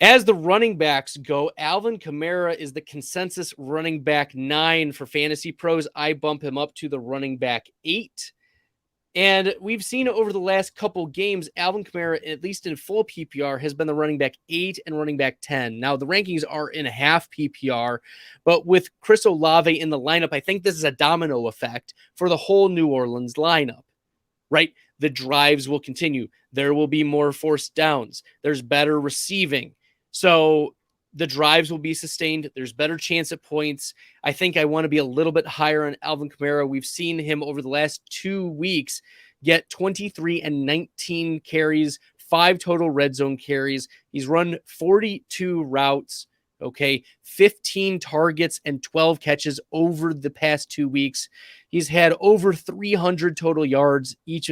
As the running backs go, Alvin Kamara is the consensus running back 9 for Fantasy Pros. I bump him up to the running back 8. And we've seen over the last couple games, Alvin Kamara, at least in full PPR, has been the running back 8 and running back 10. Now, the rankings are in half PPR, but with Chris Olave in the lineup, I think this is a domino effect for the whole New Orleans lineup, right? The drives will continue. There will be more forced downs. There's better receiving. So the drives will be sustained. There's better chance at points. I think I want to be a little bit higher on Alvin Kamara. We've seen him over the last 2 weeks get 23 and 19 carries, 5 total red zone carries. He's run 42 routes, okay, 15 targets and 12 catches over the past 2 weeks. He's had over 300 total yards each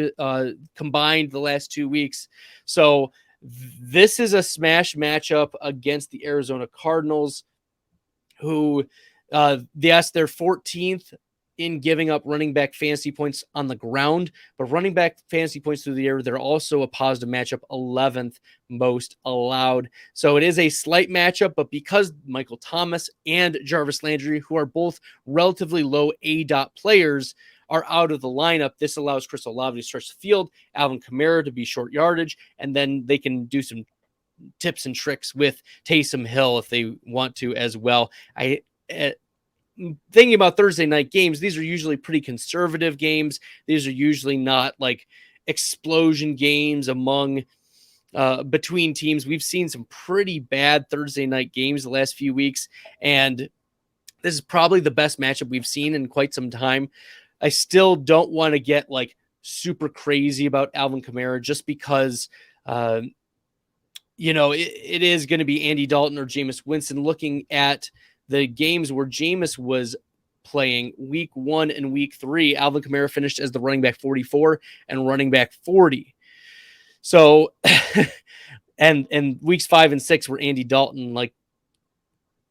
combined the last 2 weeks. So this is a smash matchup against the Arizona Cardinals, who, yes, they're 14th in giving up running back fantasy points on the ground, but running back fantasy points through the air, they're also a positive matchup, 11th most allowed. So it is a slight matchup, but because Michael Thomas and Jarvis Landry, who are both relatively low ADOT players, are out of the lineup, this allows Chris Olave to stretch the field, Alvin Kamara to be short yardage, and then they can do some tips and tricks with Taysom Hill if they want to as well. Thinking about Thursday night games, these are usually pretty conservative games. These are usually not like explosion games among between teams. We've seen some pretty bad Thursday night games the last few weeks, and this is probably the best matchup we've seen in quite some time. I still don't want to get like super crazy about Alvin Kamara just because, it is going to be Andy Dalton or Jameis Winston. Looking at the games where Jameis was playing week 1 and week 3, Alvin Kamara finished as the running back 44 and running back 40. So, and weeks 5 and 6 were Andy Dalton. Like,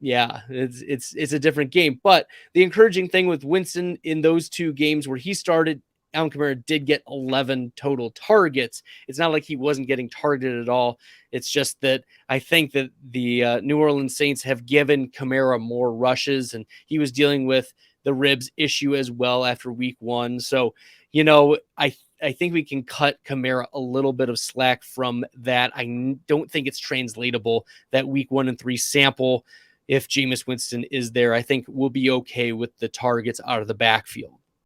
yeah, it's a different game. But the encouraging thing with Winston in those 2 games where he started, Alvin Kamara did get 11 total targets. It's not like he wasn't getting targeted at all. It's just that I think that the New Orleans Saints have given Kamara more rushes, and he was dealing with the ribs issue as well after week 1. So, I think we can cut Kamara a little bit of slack from that. I don't think it's translatable, that week 1 and 3 sample. If Jameis Winston is there, I think we'll be okay with the targets out of the backfield.